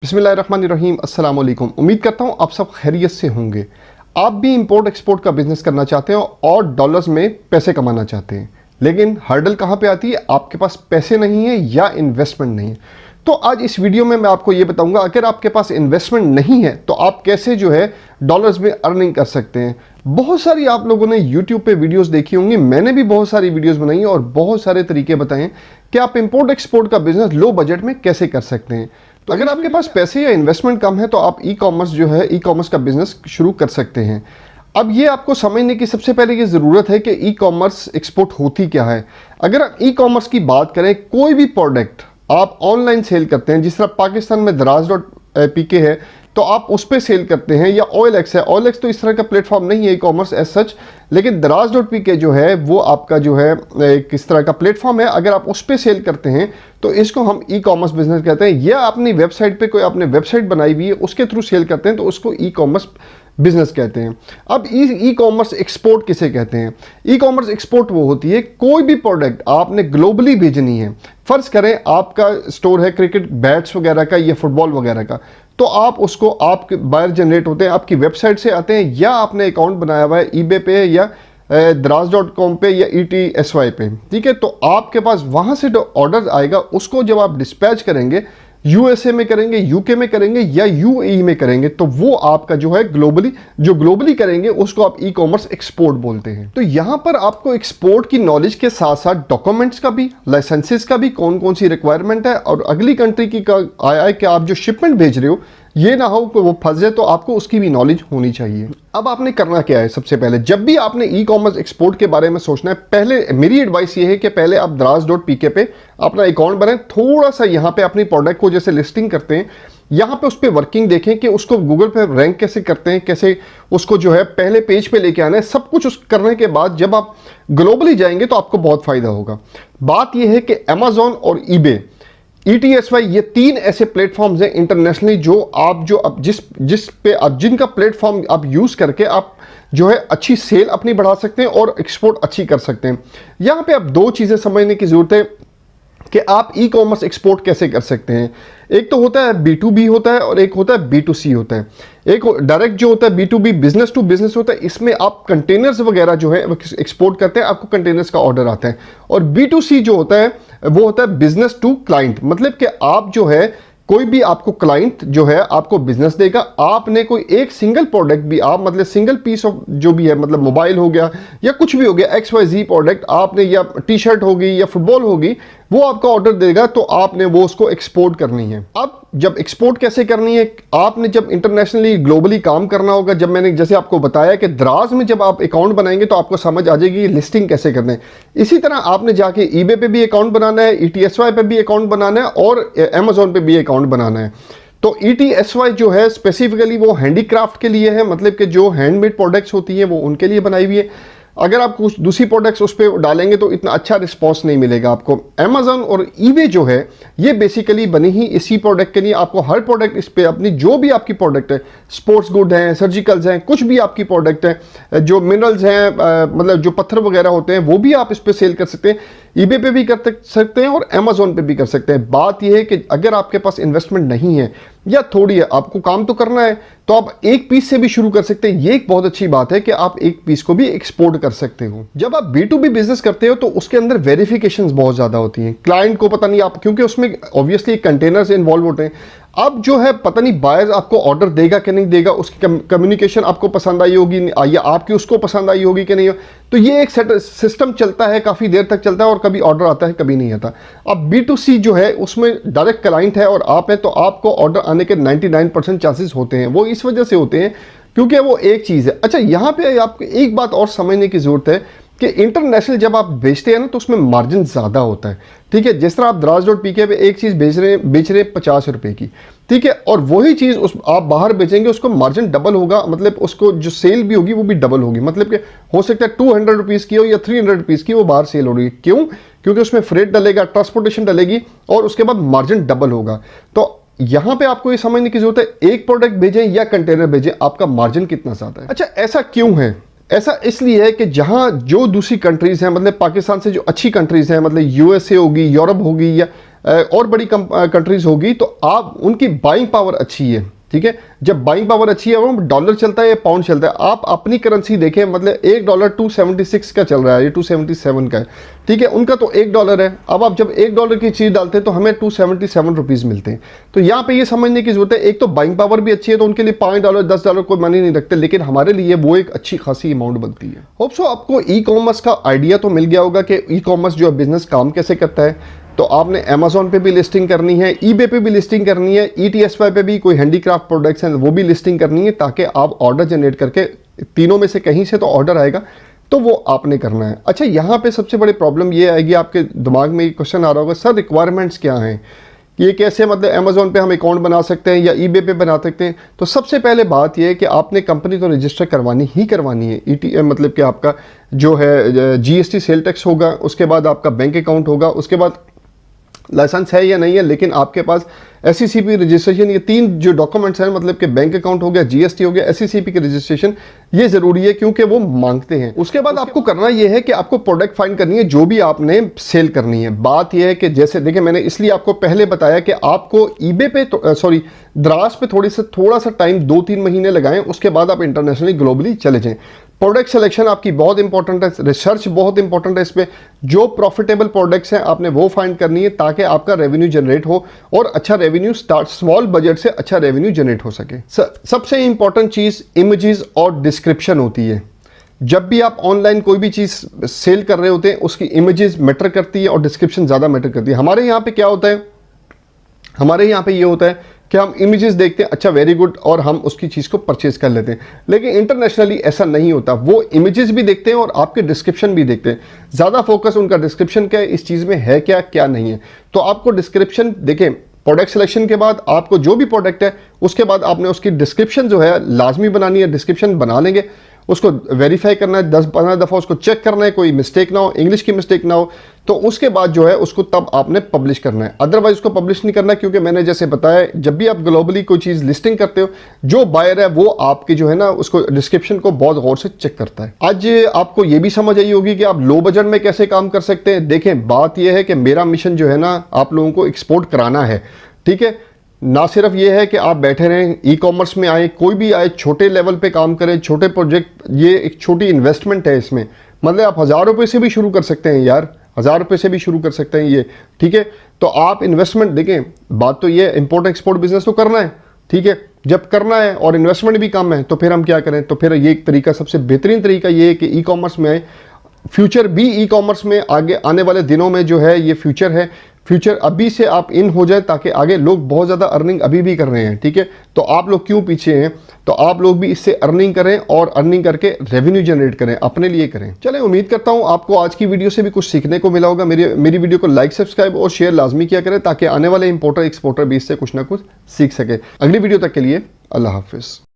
बिस्मिल्लाहिर्रहमानिर्रहीम, अस्सलाम वालेकुम। उम्मीद करता हूँ आप सब खैरियत से होंगे। आप भी इंपोर्ट एक्सपोर्ट का बिजनेस करना चाहते हो और डॉलर्स में पैसे कमाना चाहते हैं, लेकिन हर्डल कहाँ पे आती है? आपके पास पैसे नहीं है या इन्वेस्टमेंट नहीं है। तो आज इस वीडियो में मैं आपको ये बताऊंगा, अगर आपके पास इन्वेस्टमेंट नहीं है तो आप कैसे जो है डॉलर्स में अर्निंग कर सकते हैं। बहुत सारी आप लोगों ने यूट्यूब पे वीडियोस देखी होंगी, मैंने भी बहुत सारी वीडियोस बनाई हैं और बहुत सारे तरीके बताए हैं कि आप इंपोर्ट एक्सपोर्ट का बिजनेस लो बजट में कैसे कर सकते हैं। तो अगर आपके पास पैसे या इन्वेस्टमेंट कम है तो आप ई कॉमर्स जो है ई कॉमर्स का बिजनेस शुरू कर सकते हैं। अब ये आपको समझने की सबसे पहले ये ज़रूरत है कि ई कॉमर्स एक्सपोर्ट होती क्या है। अगर आप ई कॉमर्स की बात करें, कोई भी प्रोडक्ट आप ऑनलाइन सेल करते हैं, जिस तरह पाकिस्तान में दराज.pk है तो आप उस पर सेल करते हैं, या OLX है। OLX तो इस तरह का प्लेटफॉर्म नहीं है ई कॉमर्स एज सच, लेकिन दराज.pk जो है वो आपका जो है किस तरह का प्लेटफॉर्म है। अगर आप उस पर सेल करते हैं तो इसको हम ई कॉमर्स बिजनेस कहते हैं। या अपनी वेबसाइट पे कोई आपने वेबसाइट बनाई हुई है उसके थ्रू सेल करते हैं तो उसको ई कॉमर्स बिजनेस कहते हैं। अब ई कॉमर्स एक्सपोर्ट किसे कहते हैं? ई कॉमर्स एक्सपोर्ट वो होती है, कोई भी प्रोडक्ट आपने ग्लोबली भेजनी है। फर्ज करें आपका स्टोर है क्रिकेट बैट्स वगैरह का या फुटबॉल वगैरह का, तो आप उसको आपके बायर जनरेट होते हैं, आपकी वेबसाइट से आते हैं, या आपने अकाउंट बनाया हुआ है eBay पे या दराज.com पे या ETSY पे, ठीक है। तो आपके पास वहाँ से जो ऑर्डर आएगा उसको जब आप डिस्पैच करेंगे, USA में करेंगे, UK में करेंगे या UAE में करेंगे, तो वो आपका जो है ग्लोबली करेंगे उसको आप ई कॉमर्स एक्सपोर्ट बोलते हैं। तो यहाँ पर आपको एक्सपोर्ट की नॉलेज के साथ साथ डॉक्यूमेंट्स का भी, लाइसेंसेस का भी, कौन कौन सी रिक्वायरमेंट है और अगली कंट्री की आया है कि आप जो शिपमेंट भेज रहे हो ये ना हो कि वो फंस जाए, तो आपको उसकी भी नॉलेज होनी चाहिए। अब आपने करना क्या है? सबसे पहले जब भी आपने ई कॉमर्स एक्सपोर्ट के बारे में सोचना है, पहले मेरी एडवाइस ये है कि पहले आप दराज.pk पे अपना अकाउंट बनाएं। थोड़ा सा यहाँ पे अपनी प्रोडक्ट को जैसे लिस्टिंग करते हैं, यहाँ पे उस पर वर्किंग देखें कि उसको गूगल पे रैंक कैसे करते हैं, कैसे उसको जो है पहले पेज पे लेके आना है। सब कुछ उस करने के बाद जब आप ग्लोबली जाएंगे तो आपको बहुत फायदा होगा। बात यह है कि अमेजोन और eBay, ETSY, ये तीन ऐसे प्लेटफॉर्म्स हैं इंटरनेशनली जो अब जिस पे आप जिनका प्लेटफॉर्म आप यूज करके आप जो है अच्छी सेल अपनी बढ़ा सकते हैं और एक्सपोर्ट अच्छी कर सकते हैं। यहाँ पे आप दो चीजें समझने की जरूरत है कि आप ई कॉमर्स एक्सपोर्ट कैसे कर सकते हैं। एक तो होता है B2B होता है और एक होता है B2C होता है। एक डायरेक्ट जो होता है B2B, बिजनेस टू बिजनेस होता है, इसमें आप कंटेनर्स वगैरह जो है एक्सपोर्ट करते हैं, आपको कंटेनर्स का ऑर्डर आता है। और B2C जो होता है वो होता है बिजनेस टू क्लाइंट, मतलब कि आप जो है कोई भी आपको क्लाइंट जो है आपको बिजनेस देगा, आपने कोई एक सिंगल प्रोडक्ट भी आप मतलब सिंगल पीस ऑफ जो भी है, मतलब मोबाइल हो गया या कुछ भी हो गया, XYZ प्रोडक्ट आपने, या टी शर्ट होगी या फुटबॉल होगी, वो आपका ऑर्डर देगा तो आपने वो उसको एक्सपोर्ट करनी है। अब जब एक्सपोर्ट कैसे करनी है, आपने जब इंटरनेशनली ग्लोबली काम करना होगा, जब मैंने जैसे आपको बताया कि दराज में जब आप अकाउंट बनाएंगे तो आपको समझ आ जाएगी लिस्टिंग कैसे करना है। इसी तरह आपने जाके eBay पे भी अकाउंट बनाना है, ETSY पे भी अकाउंट बनाना है और अमेजोन पे भी अकाउंट बनाना है। तो ETSY जो है स्पेसिफिकली वो हैंडीक्राफ्ट के लिए है, मतलब कि जो हैंडमेड प्रोडक्ट्स होती हैं वो उनके लिए बनाई हुई है। अगर आप कुछ दूसरी प्रोडक्ट्स उस पर डालेंगे तो इतना अच्छा रिस्पॉन्स नहीं मिलेगा आपको। अमेजोन और eBay जो है ये बेसिकली बनी ही इसी प्रोडक्ट के लिए। आपको हर प्रोडक्ट इस पे अपनी जो भी आपकी प्रोडक्ट है, स्पोर्ट्स गुड हैं, सर्जिकल्स हैं, कुछ भी आपकी प्रोडक्ट है, जो मिनरल्स हैं, मतलब जो पत्थर वगैरह होते हैं, वो भी आप इस पर सेल कर सकते हैं। eBay पे भी कर सकते हैं और अमेजोन पे भी कर सकते हैं। बात यह है कि अगर आपके पास इन्वेस्टमेंट नहीं है या थोड़ी है, आपको काम तो करना है, तो आप एक पीस से भी शुरू कर सकते हैं। ये एक बहुत अच्छी बात है कि आप एक पीस को भी एक्सपोर्ट कर सकते हो। जब आप B2B बिजनेस करते हो तो उसके अंदर वेरिफिकेशंस बहुत ज़्यादा होती हैं। क्लाइंट को पता नहीं आप, क्योंकि उसमें ऑब्वियसली कंटेनर्स इन्वॉल्व होते हैं। अब जो है पता नहीं बायर आपको ऑर्डर देगा कि नहीं देगा, उसकी कम्युनिकेशन आपको पसंद आई होगी या आपकी उसको पसंद आई होगी कि नहीं। तो ये एक सिस्टम चलता है, काफ़ी देर तक चलता है और कभी ऑर्डर आता है कभी नहीं आता। अब B2C जो है उसमें डायरेक्ट क्लाइंट है और आप हैं, तो आपको ऑर्डर आने के 99% चांसेस होते हैं। वो इस वजह से होते हैं क्योंकि वो एक चीज़ है। अच्छा, यहाँ पे आपको एक बात और समझने की ज़रूरत है कि इंटरनेशनल जब आप बेचते हैं ना तो उसमें मार्जिन ज़्यादा होता है, ठीक है। जिस तरह आप दराज.pk पे एक चीज़ बेच रहे हैं 50 रुपए की, ठीक है, और वही चीज़ उस आप बाहर बेचेंगे उसको मार्जिन डबल होगा, मतलब उसको जो सेल भी होगी वो भी डबल होगी। मतलब कि हो सकता है 200 रुपीज़ की हो या 300 रुपीज़ की वो बाहर सेल हो रही है। क्यों? क्योंकि उसमें फ्रेट डलेगा, ट्रांसपोर्टेशन डलेगी और उसके बाद मार्जिन डबल होगा। तो यहाँ पे आपको ये समझने की जरूरत है, एक प्रोडक्ट भेजें या कंटेनर भेजें, आपका मार्जिन कितना ज़्यादा है। अच्छा, ऐसा क्यों है? ऐसा इसलिए है कि जहां जो दूसरी कंट्रीज हैं, मतलब पाकिस्तान से जो अच्छी कंट्रीज हैं, मतलब USA होगी, यूरोप होगी या और बड़ी कंट्रीज होगी तो आप उनकी बाइंग पावर अच्छी है, ठीक है। जब बाइंग पावर अच्छी है, वो डॉलर चलता है या पाउंड चलता है, आप अपनी करेंसी देखें, मतलब $1 276 का चल रहा है, ये 277 का है, ठीक है। उनका तो $1 है। अब आप जब $1 की चीज़ डालते हैं तो हमें 277 रुपीज़ मिलते हैं। तो यहाँ पे ये समझने की जरूरत है, एक तो बाइंग पावर भी अच्छी है तो उनके लिए $5 $10 कोई मानी नहीं रखते, लेकिन हमारे लिए वो एक अच्छी खासी अमाउंट बनती है। होप सो आपको ई कॉमर्स का आइडिया तो मिल गया होगा कि ई कॉमर्स जो बिजनेस काम कैसे करता है। तो आपने अमेजोन पे भी लिस्टिंग करनी है, ईबे पे भी लिस्टिंग करनी है, ETSY पे भी कोई हैंडीक्राफ्ट प्रोडक्ट्स हैं वो भी लिस्टिंग करनी है, ताकि आप ऑर्डर जनरेट करके तीनों में से कहीं से तो ऑर्डर आएगा, तो वो आपने करना है। अच्छा, यहाँ पे सबसे बड़ी प्रॉब्लम ये आएगी, आपके दिमाग में ये क्वेश्चन आ रहा होगा, सर रिक्वायरमेंट्स क्या हैं, ये कैसे, मतलब अमेजोन पे हम अकाउंट बना सकते हैं या ईबे पे बना सकते हैं। तो सबसे पहले बात यह है कि आपने कंपनी तो रजिस्टर करवानी ही करवानी है। मतलब कि आपका जो है GST सेल टैक्स होगा, उसके बाद आपका बैंक अकाउंट होगा, उसके बाद लाइसेंस है या नहीं है, लेकिन आपके पास SECP रजिस्ट्रेशन, ये 3 जो डॉक्यूमेंट्स हैं, मतलब कि बैंक अकाउंट हो गया, GST हो गया, SECP की रजिस्ट्रेशन, ये जरूरी है क्योंकि वो मांगते हैं। उसके बाद आपको करना ये है कि आपको प्रोडक्ट फाइंड करनी है जो भी आपने सेल करनी है। बात यह है कि जैसे देखिए, मैंने इसलिए आपको पहले बताया कि आपको ईबे पे द्रास पे थोड़ा सा टाइम 2-3 महीने लगाएं, उसके बाद आप इंटरनेशनली ग्लोबली चले जाएं। प्रोडक्ट सिलेक्शन आपकी बहुत इंपॉर्टेंट है, रिसर्च बहुत इंपॉर्टेंट है। इसमें जो प्रॉफिटेबल प्रोडक्ट्स हैं आपने वो फाइंड करनी है, ताकि आपका रेवेन्यू जनरेट हो और अच्छा रेवेन्यू स्टार्ट, स्मॉल बजट से अच्छा रेवेन्यू जनरेट हो सके। सबसे इंपॉर्टेंट चीज़ इमेजेस और डिस्क्रिप्शन होती है। जब भी आप ऑनलाइन कोई भी चीज़ सेल कर रहे होते हैं, उसकी इमेजेस मैटर करती है और डिस्क्रिप्शन ज़्यादा मैटर करती है। हमारे यहाँ पे क्या होता है, हमारे यहाँ पे ये होता है कि हम इमेजेस देखते हैं, अच्छा वेरी गुड, और हम उसकी चीज़ को परचेज कर लेते हैं। लेकिन इंटरनेशनली ऐसा नहीं होता, वो इमेजेस भी देखते हैं और आपके डिस्क्रिप्शन भी देखते हैं। ज़्यादा फोकस उनका डिस्क्रिप्शन क्या है, इस चीज़ में है क्या क्या नहीं है। तो आपको डिस्क्रिप्शन देखें, प्रोडक्ट सिलेक्शन के बाद आपको जो भी प्रोडक्ट है, उसके बाद आपने उसकी डिस्क्रिप्शन जो है लाजमी बनानी है। डिस्क्रिप्शन बना लेंगे, उसको वेरीफाई करना है, 10-15 दफ़ा उसको चेक करना है, कोई मिस्टेक ना हो, इंग्लिश की मिस्टेक ना हो, तो उसके बाद जो है उसको तब आपने पब्लिश करना है। अदरवाइज उसको पब्लिश नहीं करना, क्योंकि मैंने जैसे बताया, जब भी आप ग्लोबली कोई चीज़ लिस्टिंग करते हो, जो बायर है वो आपकी जो है ना उसको डिस्क्रिप्शन को बहुत गौर से चेक करता है। आज आपको ये भी समझ आई होगी कि आप लो बजट में कैसे काम कर सकते हैं। देखें, बात यह है कि मेरा मिशन जो है ना, आप लोगों को एक्सपोर्ट कराना है, ठीक है। ना सिर्फ ये है कि आप बैठे रहें, ई कॉमर्स में आए, कोई भी आए, छोटे लेवल पे काम करें, छोटे प्रोजेक्ट, ये एक छोटी इन्वेस्टमेंट है इसमें। मतलब आप 1000 रुपये से भी शुरू कर सकते हैं यार, 1000 रुपये से भी शुरू कर सकते हैं ये, ठीक है। तो आप इन्वेस्टमेंट देखें, बात तो ये इम्पोर्ट एक्सपोर्ट बिजनेस तो करना है, ठीक है। जब करना है और इन्वेस्टमेंट भी कम है, तो फिर हम क्या करें, तो फिर ये एक तरीका, सबसे बेहतरीन तरीका ये है कि ई कॉमर्स में आए। फ्यूचर भी ई कॉमर्स में आगे आने वाले दिनों में जो है ये फ्यूचर है। फ्यूचर अभी से आप इन हो जाए, ताकि आगे लोग बहुत ज़्यादा अर्निंग अभी भी कर रहे हैं, ठीक है। तो आप लोग क्यों पीछे हैं, तो आप लोग भी इससे अर्निंग करें और अर्निंग करके रेवेन्यू जनरेट करें, अपने लिए करें। चलें, उम्मीद करता हूं आपको आज की वीडियो से भी कुछ सीखने को मिला होगा। मेरी वीडियो को लाइक, सब्सक्राइब और शेयर लाजमी किया करें, ताकि आने वाले इंपोर्टर एक्सपोर्टर भी इससे कुछ ना कुछ सीख सके। अगली वीडियो तक के लिए अल्लाह हाफिज़।